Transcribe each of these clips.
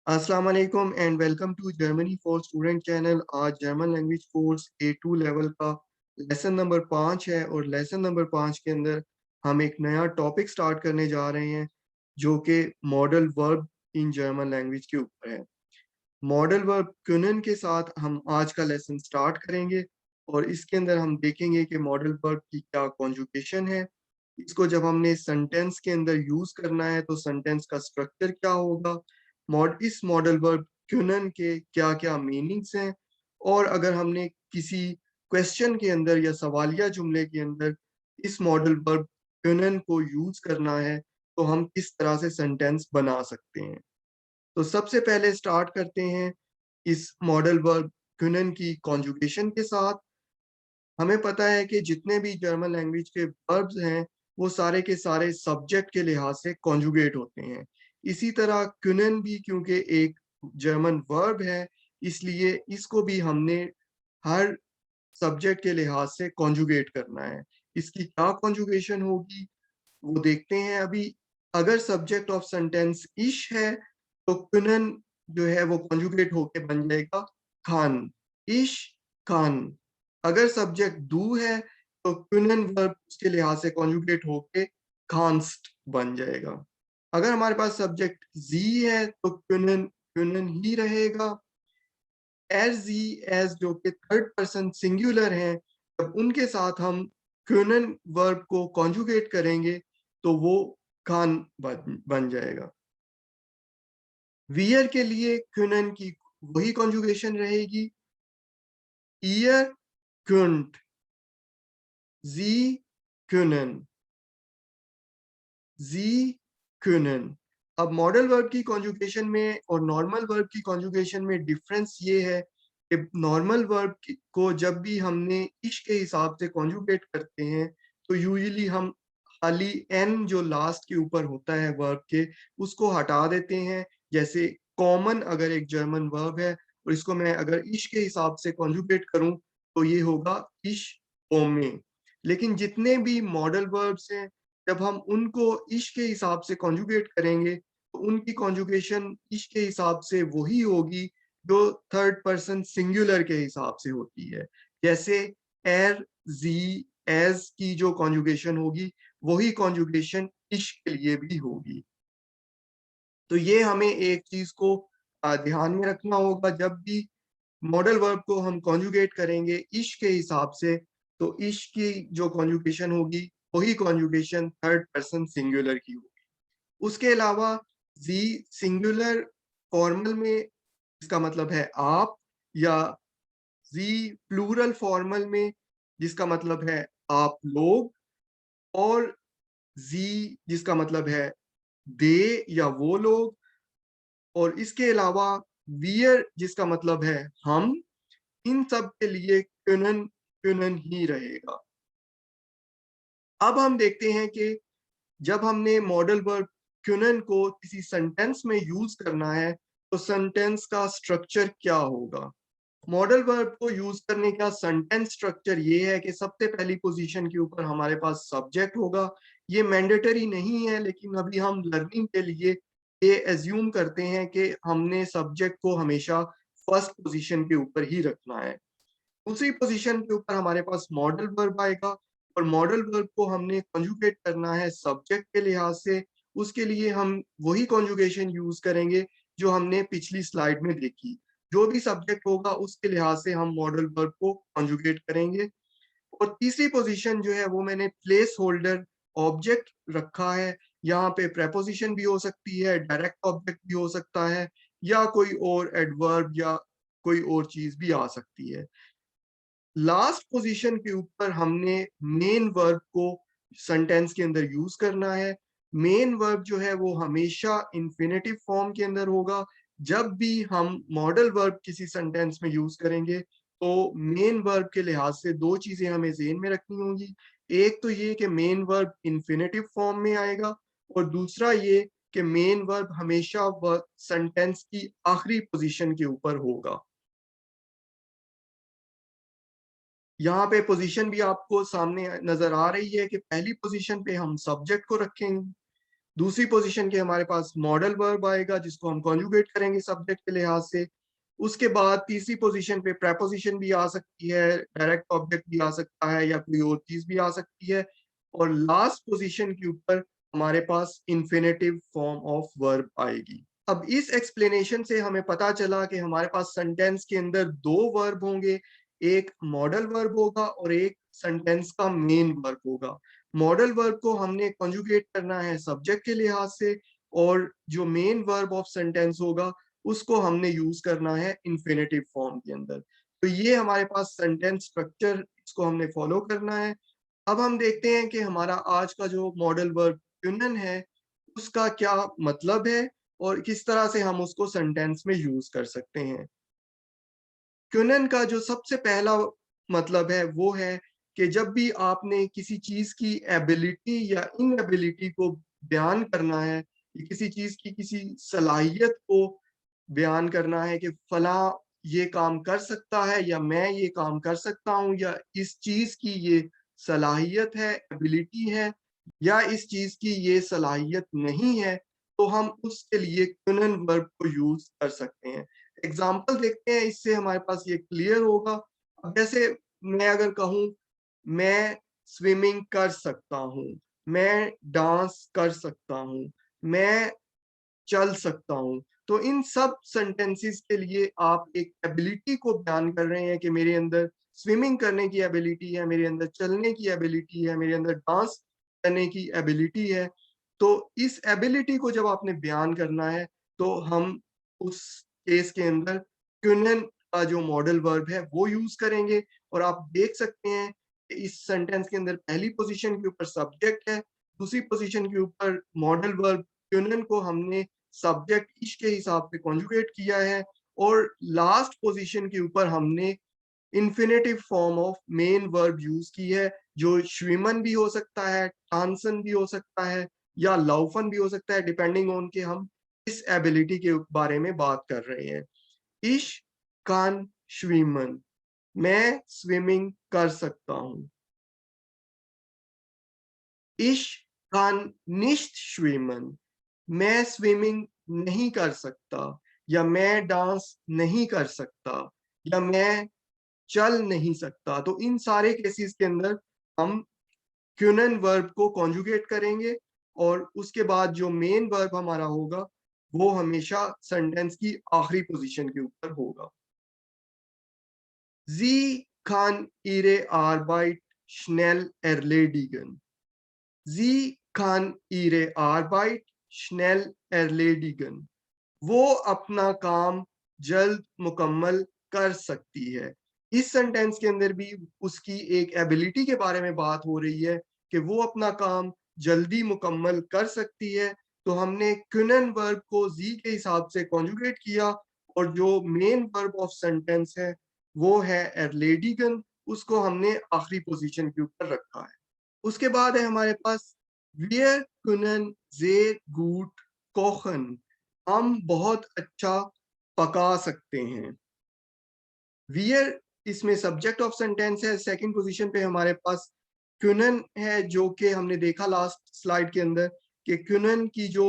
अस्सलाम वालेकुम and welcome to Germany for student channel. आज German language course A2 level का लेसन नंबर 5 है और लेसन नंबर 5 के अंदर हम एक नया टॉपिक स्टार्ट करने जा रहे हैं जो कि modal verb in German language के ऊपर है। मॉडल वर्ब कुनन के साथ हम आज का लेसन स्टार्ट करेंगे और इसके अंदर हम देखेंगे कि मॉडल वर्ब की क्या कॉन्जुगेशन है। इसको जब हमने सेंटेंस के अंदर यूज करना है तो सेंटेंस का स्ट्रक्चर क्या होगा, इस मॉडल वर्ब क्यूनन के क्या क्या मीनिंग्स हैं, और अगर हमने किसी क्वेश्चन के अंदर या सवालिया जुमले के अंदर इस मॉडल वर्ब क्यूनन को यूज करना है तो हम किस तरह से सेंटेंस बना सकते हैं। तो सबसे पहले स्टार्ट करते हैं इस मॉडल वर्ब क्यूनन की कॉन्जुगेशन के साथ। हमें पता है कि जितने भी जर्मन लैंग्वेज के वर्ब्स हैं वो सारे के सारे सब्जेक्ट के लिहाज से कॉन्जुगेट होते हैं। इसी तरह कुनन भी क्योंकि एक जर्मन वर्ब है, इसलिए इसको भी हमने हर सब्जेक्ट के लिहाज से कॉन्जुगेट करना है। इसकी क्या कॉन्जुगेशन होगी वो देखते हैं अभी। अगर सब्जेक्ट ऑफ सेंटेंस इश है तो कुनन जो है वो कॉन्जुगेट होके बन जाएगा खान, इश खान। अगर सब्जेक्ट दू है तो कुनन वर्ब उसके लिहाज से कॉन्जुगेट होके खांस्ट बन जाएगा। अगर हमारे पास सब्जेक्ट जी है तो कुनन कुनन ही रहेगा। एज जी एज जो कि थर्ड पर्सन सिंगुलर है, जब उनके साथ हम क्यूनन वर्ब को कॉन्जुगेट करेंगे तो वो खान बन जाएगा। वियर के लिए क्यूनन की वही कॉन्जुगेशन रहेगी, ईयर कुंट, जी क्यूनन, जी क्यूनन। अब मॉडल वर्ब की कॉन्जुगेशन में और नॉर्मल वर्ब की कॉन्जुगेशन में डिफरेंस ये है कि नॉर्मल वर्ब को जब भी हमने इश के हिसाब से कॉन्जुगेट करते हैं तो यूजुअली हम खाली एन जो लास्ट के ऊपर होता है वर्ब के उसको हटा देते हैं। जैसे कॉमन अगर एक जर्मन वर्ब है और इसको मैं अगर इश के हिसाब से कॉन्जुगेट करूं तो ये होगा इश ओमे। लेकिन जितने भी मॉडल वर्ब्स हैं जब हम उनको इश के हिसाब से कॉन्जुगेट करेंगे तो उनकी कॉन्जुगेशन इश के हिसाब से वही होगी जो थर्ड पर्सन सिंगुलर के हिसाब से होती है। जैसे एर, जी, एज की जो कॉन्जुगेशन होगी वही कॉन्जुगेशन इश के लिए भी होगी। तो ये हमें एक चीज को ध्यान में रखना होगा, जब भी मॉडल वर्ब को हम कॉन्जुगेट करेंगे इश के हिसाब से तो इश की जो कॉन्जुगेशन होगी वही कॉन्जुगेशन थर्ड पर्सन सिंगुलर की होगी। उसके अलावा जी सिंगुलर फॉर्मल में इसका मतलब है आप, या जी प्लूरल फॉर्मल में जिसका मतलब है आप लोग, और जी जिसका मतलब है दे या वो लोग, और इसके अलावा वियर जिसका मतलब है हम। इन सब के लिए क्यूनन क्यूनन ही रहेगा। अब हम देखते हैं कि जब हमने मॉडल वर्ब क्यूनन को किसी सेंटेंस में यूज करना है तो सेंटेंस का स्ट्रक्चर क्या होगा। मॉडल वर्ब को यूज करने का सेंटेंस स्ट्रक्चर ये है कि सबसे पहली पोजीशन के ऊपर हमारे पास सब्जेक्ट होगा। ये मैंडेटरी नहीं है लेकिन अभी हम लर्निंग के लिए ये एज्यूम करते हैं कि हमने सब्जेक्ट को हमेशा फर्स्ट पोजीशन के ऊपर ही रखना है। दूसरी पोजीशन के ऊपर हमारे पास मॉडल वर्ब आएगा और मॉडल वर्ब को हमने कॉन्जुगेट करना है सब्जेक्ट के लिहाज से। उसके लिए हम वही कॉन्जुगेशन यूज करेंगे जो हमने पिछली स्लाइड में देखी। जो भी सब्जेक्ट होगा उसके लिहाज से हम मॉडल वर्ब को कॉन्जुगेट करेंगे। और तीसरी पोजीशन जो है वो मैंने प्लेस होल्डर ऑब्जेक्ट रखा है। यहाँ पे प्रेपोजिशन भी हो सकती है, डायरेक्ट ऑब्जेक्ट भी हो सकता है, या कोई और एडवर्ब या कोई और चीज भी आ सकती है। लास्ट पोजीशन के ऊपर हमने मेन वर्ब को सेंटेंस के अंदर यूज करना है। मेन वर्ब जो है वो हमेशा इन्फिनेटिव फॉर्म के अंदर होगा। जब भी हम मॉडल वर्ब किसी सेंटेंस में यूज करेंगे तो मेन वर्ब के लिहाज से दो चीजें हमें ज़हन में रखनी होंगी। एक तो ये कि मेन वर्ब इन्फिनेटिव फॉर्म में आएगा, और दूसरा ये कि मेन वर्ब हमेशा सेंटेंस की आखिरी पोजीशन के ऊपर होगा। यहाँ पे पोजीशन भी आपको सामने नजर आ रही है कि पहली पोजीशन पे हम सब्जेक्ट को रखेंगे, दूसरी पोजीशन के हमारे पास मॉडल वर्ब आएगा जिसको हम कॉन्जुगेट करेंगे सब्जेक्ट के लिहाज से। उसके बाद तीसरी पोजीशन पे प्रेपोजिशन भी आ सकती है, डायरेक्ट ऑब्जेक्ट भी आ सकता है या कोई और चीज भी आ सकती है। और लास्ट पोजीशन के ऊपर हमारे पास इन्फिनेटिव फॉर्म ऑफ वर्ब आएगी। अब इस एक्सप्लेनेशन से हमें पता चला कि हमारे पास सेंटेंस के अंदर दो वर्ब होंगे, एक मॉडल वर्ब होगा और एक सेंटेंस का मेन वर्ब होगा। मॉडल वर्ब को हमने कॉन्जुगेट करना है सब्जेक्ट के लिहाज से, और जो मेन वर्ब ऑफ सेंटेंस होगा उसको हमने यूज करना है इन्फिनेटिव फॉर्म के अंदर। तो ये हमारे पास सेंटेंस स्ट्रक्चर, इसको हमने फॉलो करना है। अब हम देखते हैं कि हमारा आज का जो मॉडल वर्ब यूनियन है उसका क्या मतलब है और किस तरह से हम उसको सेंटेंस में यूज कर सकते हैं। क्यूनन का जो सबसे पहला मतलब है वो है कि जब भी आपने किसी चीज की एबिलिटी या इनएबिलिटी को बयान करना है, या किसी चीज की किसी सलाहियत को बयान करना है कि फला ये काम कर सकता है या मैं ये काम कर सकता हूँ, या इस चीज की ये सलाहियत है, एबिलिटी है, या इस चीज की ये सलाहियत नहीं है, तो हम उसके लिए क्यूनन वर्ब को यूज कर सकते हैं। एग्जाम्पल देखते हैं, इससे हमारे पास ये क्लियर होगा। अब जैसे मैं अगर कहूँ मैं स्विमिंग कर सकता हूँ, मैं डांस कर सकता हूँ, मैं चल सकता हूँ, तो इन सब सेंटेंसेस के लिए आप एक एबिलिटी को बयान कर रहे हैं कि मेरे अंदर स्विमिंग करने की एबिलिटी है, मेरे अंदर चलने की एबिलिटी है, मेरे अंदर डांस करने की एबिलिटी है। तो इस एबिलिटी को जब आपने बयान करना है तो हम उस केस के अंदर क्यूनन का जो मॉडल वर्ब है वो यूज करेंगे। और आप देख सकते हैं कि इस सेंटेंस के अंदर पहली पोजीशन के ऊपर सब्जेक्ट है, दूसरी पोजीशन के ऊपर मॉडल वर्ब क्यूनन को हमने सब्जेक्ट इश के हिसाब से कॉन्जुगेट किया है, और लास्ट पोजीशन के ऊपर हमने infinitive form of main verb use की है, जो श्विमन भी हो सकता है, टांसन भी हो सकता है, या लाउफन भी हो सकता है, डिपेंडिंग ऑन के हम इस एबिलिटी के बारे में बात कर रहे हैं। इश कान श्विमन, मैं स्विमिंग कर सकता हूं। इश कान निश्ट श्विमन, मैं स्विमिंग नहीं कर सकता, या मैं डांस नहीं कर सकता, या मैं चल नहीं सकता। तो इन सारे केसेस के अंदर हम क्यूनन वर्ब को कॉन्जुगेट करेंगे, और उसके बाद जो मेन वर्ब हमारा होगा वो हमेशा सेंटेंस की आखिरी पोजीशन के ऊपर होगा। Sie kann ihre Arbeit schnell erledigen. Sie kann ihre Arbeit schnell erledigen. वो अपना काम जल्द मुकम्मल कर सकती है। इस सेंटेंस के अंदर भी उसकी एक एबिलिटी के बारे में बात हो रही है कि वो अपना काम जल्दी मुकम्मल कर सकती है। तो हमने क्यूनन वर्ब को जी के हिसाब से कॉन्जुगेट किया, और जो मेन वर्ब ऑफ सेंटेंस है वो है एरलेडिगन, उसको हमने आखिरी पोजीशन के ऊपर रखा है। उसके बाद है हमारे पास wir können sehr gut kochen, हम बहुत अच्छा पका सकते हैं। वियर इसमें सब्जेक्ट ऑफ सेंटेंस है। सेकंड पोजीशन पे हमारे पास क्यूनन है, जो कि हमने देखा लास्ट स्लाइड के अंदर कि क्यूनन की जो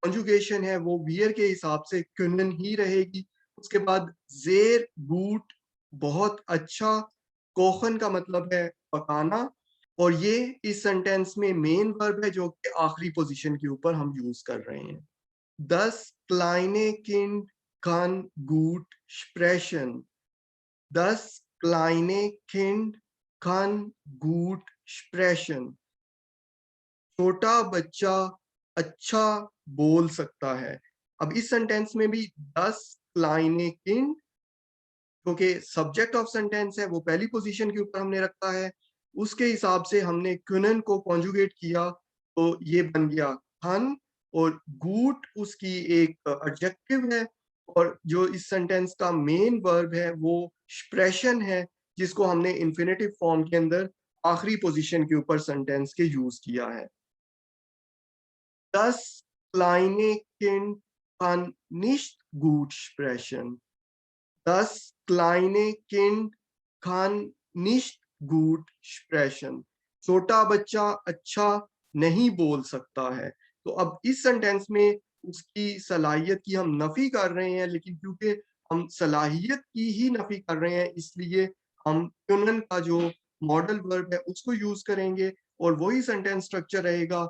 कॉन्जुगेशन है वो वियर के हिसाब से क्यूनन ही रहेगी। उसके बाद जेर गुड, बहुत अच्छा, कोखन का मतलब है पकाना, और ये इस सेंटेंस में मेन वर्ब है जो कि आखिरी पोजीशन के ऊपर हम यूज कर रहे हैं। Das kleine Kind kann gut sprechen. Das kleine Kind kann gut sprechen. छोटा बच्चा अच्छा बोल सकता है। अब इस सेंटेंस में भी das kleine Kind, क्योंकि सब्जेक्ट ऑफ सेंटेंस है वो पहली पोजीशन के ऊपर हमने रखा है, उसके हिसाब से हमने क्यूनन को कॉन्जुगेट किया, तो ये बन गया हन, और गुड उसकी एक एडजेक्टिव है, और जो इस सेंटेंस का मेन वर्ब है वो एक्सप्रेशन है, जिसको हमने इन्फिनेटिव फॉर्म के अंदर आखिरी पोजीशन के ऊपर सेंटेंस के यूज किया है। Das kleine Kind kann nicht gut sprechen. Das kleine Kind kann nicht gut sprechen. छोटा बच्चा अच्छा नहीं बोल सकता है। तो अब इस सेंटेंस में उसकी सलाहियत की हम नफी कर रहे हैं, लेकिन क्योंकि हम सलाहियत की ही नफी कर रहे हैं, इसलिए हम कुनन का जो मॉडल वर्ब है उसको यूज करेंगे और वही सेंटेंस स्ट्रक्चर रहेगा।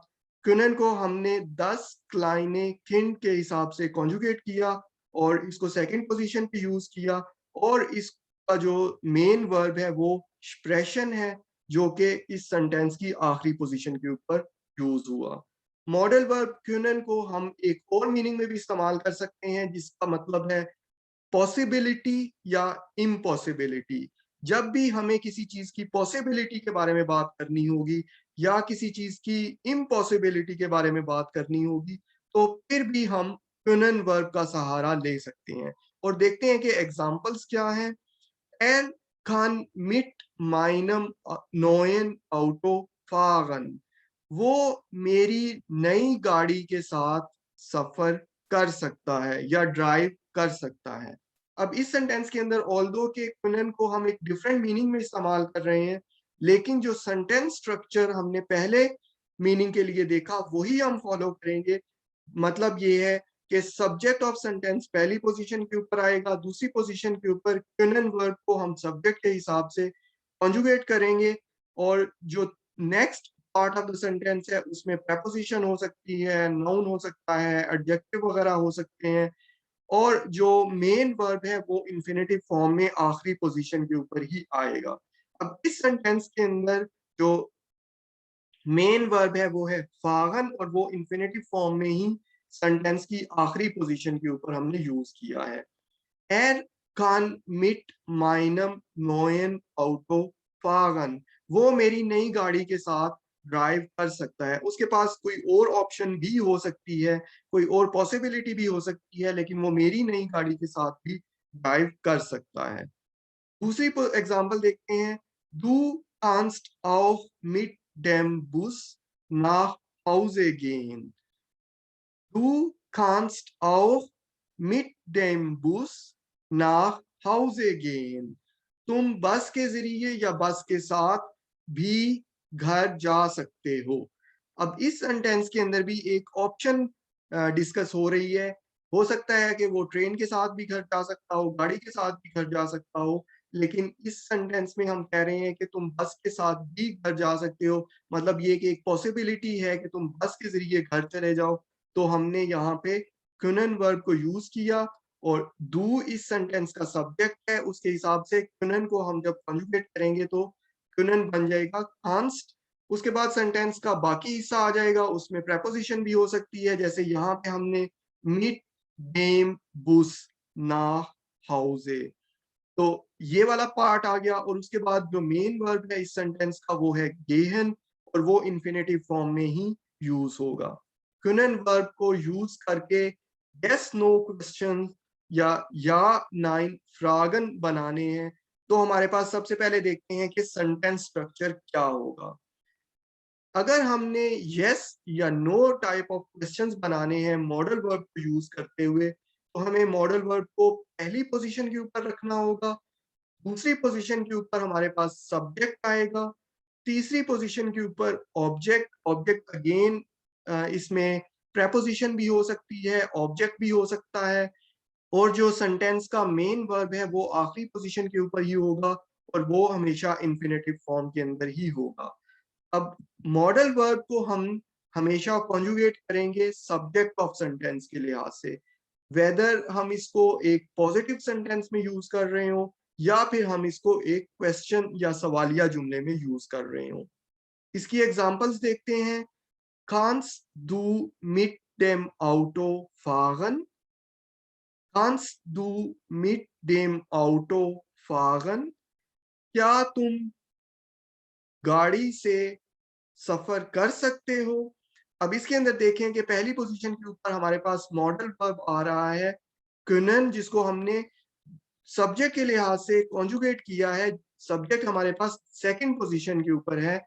कुनन को हमने 10 क्लाइने किंड के हिसाब से कॉन्जुगेट किया और इसको सेकंड पोजीशन पे यूज किया, और इसका जो मेन वर्ब है वो स्प्रेशन है, जो कि इस सेंटेंस की आखिरी पोजीशन के ऊपर यूज हुआ। मॉडल वर्ब कुनन को हम एक और मीनिंग में भी इस्तेमाल कर सकते हैं, जिसका मतलब है पॉसिबिलिटी या इम्पॉसिबिलिटी। जब भी हमें किसी चीज की पॉसिबिलिटी के बारे में बात करनी होगी या किसी चीज की इम्पॉसिबिलिटी के बारे में बात करनी होगी, तो फिर भी हम कुनन वर्ब का सहारा ले सकते हैं। और देखते हैं कि एग्जांपल्स क्या हैं। Er kann mit meinem neuen Auto fahren. वो मेरी नई गाड़ी के साथ सफर कर सकता है या ड्राइव कर सकता है। अब इस सेंटेंस के अंदर ऑल्दो के कुनन को हम एक डिफरेंट मीनिंग में इस्तेमाल कर रहे हैं, लेकिन जो सेंटेंस स्ट्रक्चर हमने पहले मीनिंग के लिए देखा वही हम फॉलो करेंगे। मतलब ये है कि सब्जेक्ट ऑफ सेंटेंस पहली पोजीशन के ऊपर आएगा, दूसरी पोजीशन के ऊपर कुनन वर्ब को हम सब्जेक्ट के हिसाब से कॉन्जुगेट करेंगे, और जो next part of the sentence है उसमें प्रेपोजिशन हो सकती है, नाउन हो सकता है, एडजेक्टिव वगैरह हो सकते हैं, और जो मेन वर्ब है वो इंफिनिटिव फॉर्म में आखिरी पोजीशन के ऊपर ही आएगा। अब इस सेंटेंस के अंदर जो मेन वर्ब है वो है फागन, और वो इंफिनिटिव फॉर्म में ही सेंटेंस की आखिरी पोजीशन के ऊपर हमने यूज किया है। Er kann mit meinem neuen Auto fahren. वो मेरी नई गाड़ी के साथ ड्राइव कर सकता है। उसके पास कोई और ऑप्शन भी हो सकती है, कोई और पॉसिबिलिटी भी हो सकती है, लेकिन वो मेरी नई गाड़ी के साथ भी ड्राइव कर सकता है। दूसरी एग्जांपल देखते हैं। Du kannst auch mit dem Bus nach Hause gehen. Du kannst auch mit dem Bus nach Hause gehen. तुम बस के जरिए या बस के साथ भी घर जा सकते हो। अब इस सेंटेंस के अंदर भी एक ऑप्शन डिस्कस हो रही है। हो सकता है कि वो ट्रेन के साथ भी घर जा सकता हो, गाड़ी के साथ भी घर जा सकता हो, लेकिन इस सेंटेंस में हम कह रहे हैं कि तुम बस के साथ भी घर जा सकते हो। मतलब ये कि एक पॉसिबिलिटी है कि तुम बस के जरिए घर चले जाओ। तो हमने यहाँ पे कुनन वर्ब को यूज किया, और डू इस सेंटेंस का सब्जेक्ट है, उसके हिसाब से कुनन को हम जब कॉन्जुगेट करेंगे तो कुनन बन जाएगा कांस्ट। उसके बाद सेंटेंस का बाकी हिस्सा आ जाएगा, उसमें प्रेपोजिशन भी हो सकती है, जैसे यहाँ पे हमने मिट डेम बुस ना हाउजे। तो ये वाला पार्ट आ गया, और उसके बाद जो मेन वर्ब है इस सेंटेंस का वो है गेहन, और वो इंफिनिटिव फॉर्म में ही यूज होगा। कुनन वर्ब को यूज करके यस नो क्वेश्चन या नाइन फ्रागन बनाने हैं, तो हमारे पास सबसे पहले देखते हैं कि सेंटेंस स्ट्रक्चर क्या होगा। अगर हमने यस या नो टाइप ऑफ क्वेश्चंस बनाने हैं मॉडल वर्ब को यूज करते हुए, तो हमें मॉडल वर्ब को पहली पोजीशन के ऊपर रखना होगा, दूसरी पोजीशन के ऊपर हमारे पास सब्जेक्ट आएगा, तीसरी पोजीशन के ऊपर ऑब्जेक्ट। ऑब्जेक्ट अगेन इसमें प्रेपोजिशन भी हो सकती है, ऑब्जेक्ट भी हो सकता है, और जो सेंटेंस का मेन वर्ब है वो आखिरी पोजीशन के ऊपर ही होगा, और वो हमेशा इंफिनिटिव फॉर्म के अंदर ही होगा। अब मॉडल वर्ब को हम हमेशा कॉन्जुगेट करेंगे सब्जेक्ट ऑफ सेंटेंस के लिहाज से, वेदर हम इसको एक पॉजिटिव सेंटेंस में यूज कर रहे हो या फिर हम इसको एक क्वेश्चन या सवालिया जुमले में यूज कर रहे हो। इसकी एग्जांपल्स देखते हैं। Kannst du mit dem Auto fahren? Kannst du mit dem Auto fahren? क्या तुम गाड़ी से सफर कर सकते हो? अब इसके अंदर देखें कि पहली पोजीशन के ऊपर हमारे पास मॉडल वर्ब आ रहा है कुनन, जिसको हमने सब्जेक्ट के लिहाज से कॉन्जुगेट किया है। सब्जेक्ट हमारे पास सेकंड पोजीशन के ऊपर है,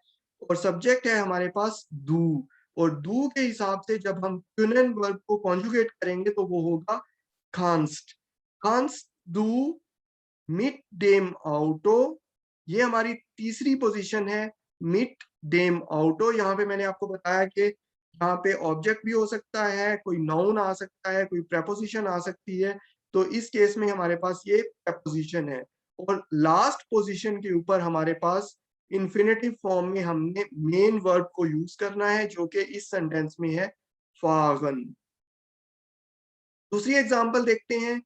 और सब्जेक्ट है हमारे पास डू, और डू के हिसाब से जब हम कुनन वर्ब को कॉन्जुगेट करेंगे तो वो होगा कांस्ट। कांस्ट डू मिट डेम आउटो, ये हमारी तीसरी पोजीशन है। मिट डेम आउटो, यहाँ पे मैंने आपको बताया कि यहाँ पे ऑब्जेक्ट भी हो सकता है, कोई नाउन आ सकता है, कोई प्रेपोजिशन आ सकती है, तो इस केस में हमारे पास ये प्रेपोजिशन है। और लास्ट पोजीशन के ऊपर हमारे पास इंफिनिटिव फॉर्म में हमने मेन वर्ब को यूज करना है, जो कि इस सेंटेंस में है फागन। दूसरी एग्जांपल देखते हैं,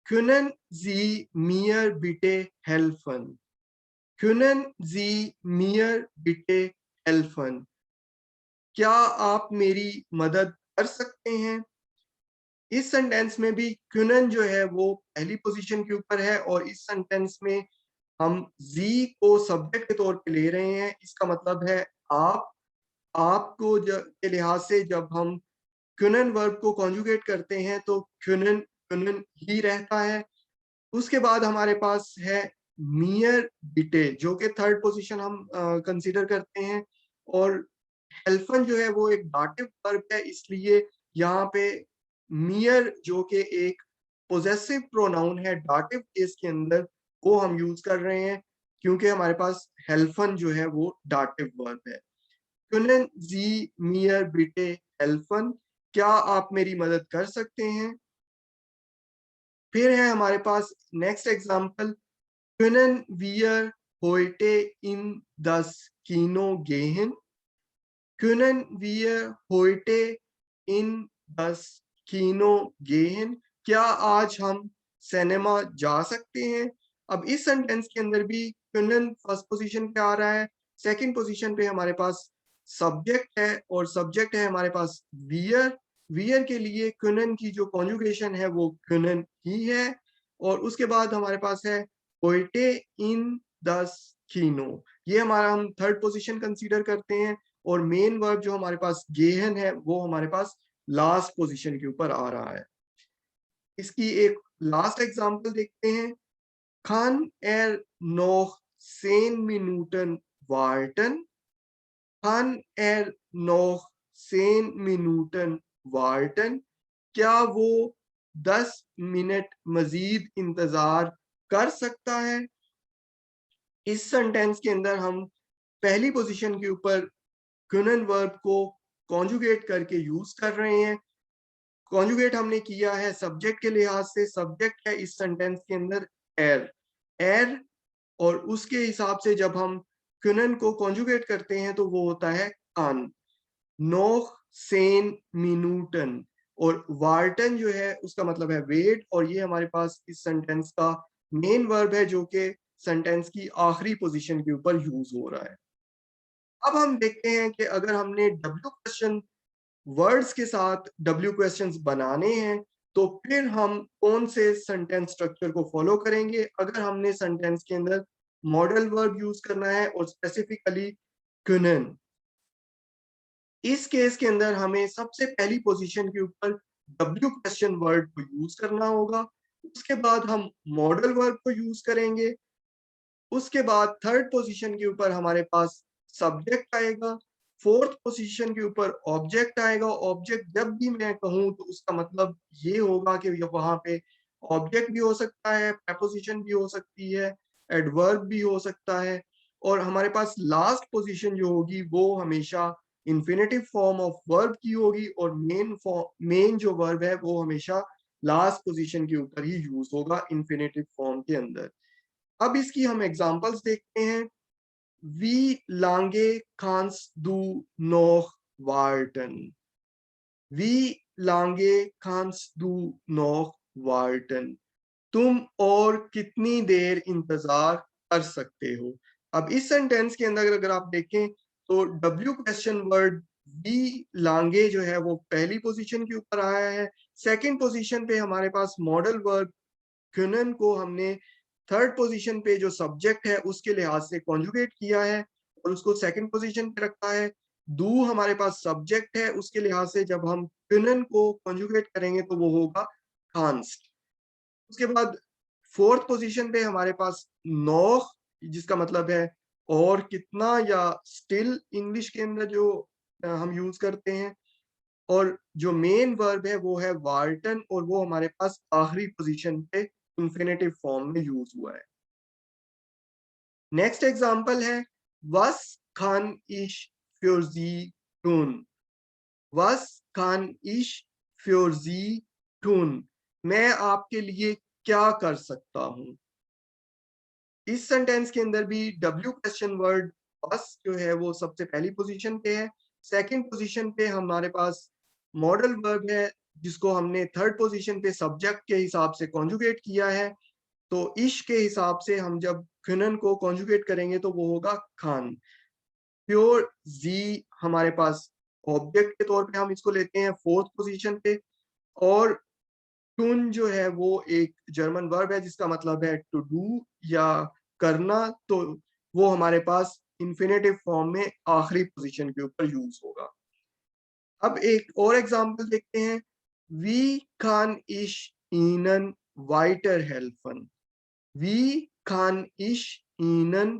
können Sie mir bitte helfen? Können Sie mir bitte helfen? क्या आप मेरी मदद कर सकते हैं? इस सेंटेंस में भी kunnen जो है वो पहली पोजीशन के ऊपर है और इस सेंटेंस में हम जी को सब्जेक्ट के तौर पे ले रहे हैं। इसका मतलब है आप। आपको के लिहाज से जब हम kunnen वर्ब को कॉन्जुगेट करते हैं तो kunnen kunnen ही रहता है। उसके बाद हमारे पास है मियर बिटे, जो कि थर्ड पोजीशन हम कंसीडर करते हैं। और हेल्फन जो है वो एक डाटिव वर्ब है, इसलिए यहाँ पे मियर जो कि एक पोजेसिव प्रोनाउन है डाटिव केस के अंदर, वो हम यूज कर रहे हैं, क्योंकि हमारे पास हेल्फन जो है वो डाटिव वर्ब है। कुनन जी मियर बिटे हेल्फन, क्या आप मेरी मदद कर सकते हैं? फिर है हमारे पास next example, können wir heute in das Kino gehen? Können wir heute in das Kino gehen? क्या आज हम सिनेमा जा सकते हैं? अब इस सेंटेंस के अंदर भी können फर्स्ट पोजीशन पे आ रहा है, सेकंड पोजीशन पे हमारे पास सब्जेक्ट है और सब्जेक्ट है हमारे पास wir। wir के लिए können की जो कॉन्जुगेशन है वो können ही है। और उसके बाद हमारे पास है heute in das Kino, ये हमारा हम थर्ड पोजीशन कंसीडर करते हैं। और मेन वर्ब जो हमारे पास गेहन है वो हमारे पास लास्ट पोजीशन के ऊपर आ रहा है। इसकी एक लास्ट एग्जांपल देखते हैं, खान एर नोख 10 मिनूटन वार्टन। खान एर नोख 10 मिनूटन वार्टन, क्या वो 10 मिनट मजीद इंतजार कर सकता है? इस सेंटेंस के अंदर हम पहली पोजीशन के ऊपर kunnen वर्ब को कॉन्जुगेट करके यूज कर रहे हैं। कॉन्जुगेट हमने किया है सब्जेक्ट के लिहाज से, सब्जेक्ट है इस सेंटेंस के अंदर एर। एर और उसके हिसाब से जब हम kunnen को कॉन्जुगेट करते हैं तो वो होता है कान। नोख सेन मिनूटन, और वार्टन जो है उसका मतलब है वेट, और ये हमारे पास इस सेंटेंस का मेन वर्ब है जो कि सेंटेंस की आखिरी पोजीशन के ऊपर यूज हो रहा है। अब हम देखते हैं कि अगर हमने डब्ल्यू क्वेश्चन वर्ड्स के साथ डब्ल्यू क्वेश्चंस बनाने हैं तो फिर हम कौन से सेंटेंस स्ट्रक्चर को फॉलो करेंगे। अगर हमने सेंटेंस के अंदर मॉडल वर्ब यूज करना है और स्पेसिफिकली kunnen, इस केस के अंदर हमें सबसे पहली पोजीशन के ऊपर डब्ल्यू क्वेश्चन वर्ड को यूज करना होगा। उसके बाद हम मॉडल वर्ब को यूज करेंगे। उसके बाद थर्ड पोजीशन के ऊपर हमारे पास सब्जेक्ट आएगा। फोर्थ पोजीशन के ऊपर ऑब्जेक्ट आएगा। ऑब्जेक्ट जब भी मैं कहूँ तो उसका मतलब ये होगा कि वहां पे ऑब्जेक्ट भी हो सकता है, प्रेपोजिशन भी हो सकती है, एडवर्ब भी हो सकता है। और हमारे पास लास्ट पोजीशन जो होगी वो हमेशा इंफिनिटिव फॉर्म ऑफ वर्ब की होगी, और मेन जो वर्ब है वो हमेशा लास्ट पोजीशन के ऊपर ही यूज होगा इंफिनिटिव फॉर्म के अंदर। अब इसकी हम एग्जांपल्स देखते हैं। वी लांगे खांस दू नोख वार्टन। वी लांगे खांस दू नोख वार्टन, तुम और कितनी देर इंतजार कर सकते हो। अब इस सेंटेंस के अंदर अगर आप देखें तो डब्ल्यू क्वेश्चन वर्ड वी लांगे जो है वो पहली पोजीशन के ऊपर आया है। सेकंड पोजीशन पे हमारे पास मॉडल वर्ब kunnen को हमने थर्ड पोजीशन पे जो सब्जेक्ट है उसके लिहाज से कॉन्जुगेट किया है और उसको सेकंड पोजीशन पे रखा है। डू हमारे पास सब्जेक्ट है, उसके लिहाज से जब हम kunnen को कॉन्जुगेट करेंगे तो वो होगा कांस्ट। उसके बाद फोर्थ पोजीशन पे हमारे पास नोख, जिसका मतलब है और कितना, या स्टिल इंग्लिश के अंदर जो हम यूज करते हैं। और जो मेन वर्ब है वो है वार्टन, और वो हमारे पास आखिरी पोजीशन पे इंफिनिटिव फॉर्म में यूज हुआ है। नेक्स्ट एग्जांपल है was kann ich für Sie tun? Was kann ich für Sie tun? मैं आपके लिए क्या कर सकता हूँ? इस सेंटेंस के अंदर भी डब्ल्यू क्वेश्चन वर्ड was जो है वो सबसे पहली पोजीशन पे है। सेकंड पोजीशन पे हमारे पास मॉडल वर्ब है जिसको हमने थर्ड पोजीशन पे सब्जेक्ट के हिसाब से कॉन्जुगेट किया है। तो इश के हिसाब से हम जब können को कॉन्जुगेट करेंगे तो वो होगा खान। प्योर जी हमारे पास ऑब्जेक्ट के तौर पे हम इसको लेते हैं फोर्थ पोजीशन पे। और टून जो है वो एक जर्मन वर्ब है जिसका मतलब है टू डू या करना। तो वो हमारे पास इंफिनिटिव फॉर्म में आखिरी पोजीशन के ऊपर यूज होगा। अब एक और एग्जांपल देखते हैं। वी खान इश ihnen weiterhelfen? Wie kann ich Ihnen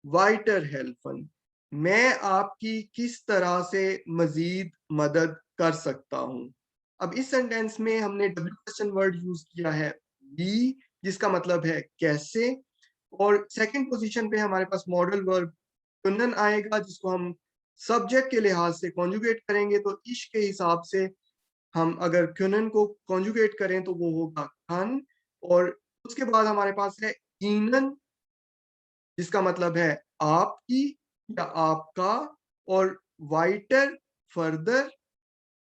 weiterhelfen? मैं आपकी किस तरह से मजीद मदद कर सकता हूँ? अब इस सेंटेंस में हमने डब्ल्यू क्वेश्चन वर्ड यूज किया है बी, जिसका मतलब है कैसे। और सेकंड पोजीशन पे हमारे पास मॉडल वर्ब कुंदन आएगा जिसको हम सब्जेक्ट के लिहाज से कॉन्जुगेट करेंगे। तो इश के हिसाब से हम अगर कुनन को कॉन्जुगेट करें तो वो होगा खन। और उसके बाद हमारे पास है ईनन जिसका मतलब है आपकी या आपका। और वाइटर फर्दर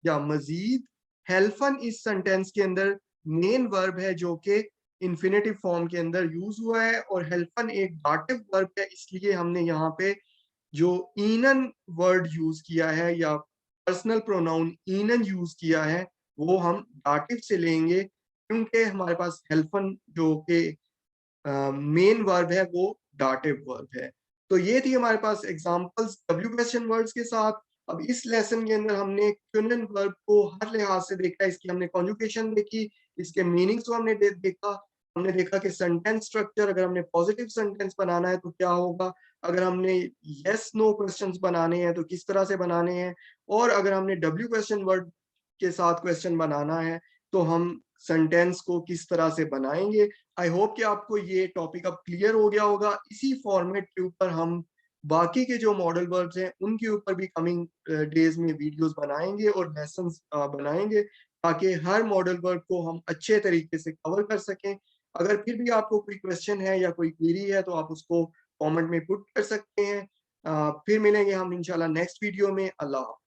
या मजीद। हेल्फन इस सेंटेंस के अंदर मेन वर्ब है जो कि इंफिनिटिव फॉर्म के अंदर यूज हुआ है। और हेल्फन एक डाटिव वर्ब है इसलिए हमने यहाँ पे जो ईनन वर्ड यूज किया है या पर्सनल प्रोनाउन ईनन यूज किया है वो हम डाटिव से लेंगे क्योंकि हमारे पास हेल्फन जो कि मेन वर्ब है वो डाटिव वर्ब है। तो ये थी हमारे पास एग्जांपल्स डब्ल्यू क्वेश्चन वर्ड्स के साथ। अब इस लेसन के अंदर हमने क्वेश्चन वर्ब को हर लिहाज से देखा, इसकी हमने कॉन्जुगेशन देखी, इसके मीनिंग्स को हमने देखा। हमने देखा कि सेंटेंस स्ट्रक्चर अगर हमने पॉजिटिव सेंटेंस बनाना है तो क्या होगा, अगर हमने यस नो क्वेश्चंस बनाने हैं तो किस तरह से बनाने हैं, और अगर हमने डब्ल्यू क्वेश्चन वर्ड के साथ क्वेश्चन बनाना है तो हम सेंटेंस को किस तरह से बनाएंगे। आई होप कि आपको ये टॉपिक अब क्लियर हो गया होगा। इसी फॉर्मेट के ऊपर हम बाकी के जो मॉडल वर्ब्स हैं उनके ऊपर भी कमिंग डेज में वीडियोस बनाएंगे और लेसन्स बनाएंगे ताकि हर मॉडल वर्ब को हम अच्छे तरीके से कवर कर सकें। अगर फिर भी आपको कोई क्वेश्चन है या कोई क्वेरी है तो आप उसको कमेंट में पुट कर सकते हैं। फिर मिलेंगे हम इंशाल्लाह नेक्स्ट वीडियो में। अल्लाह हाफ़िज़।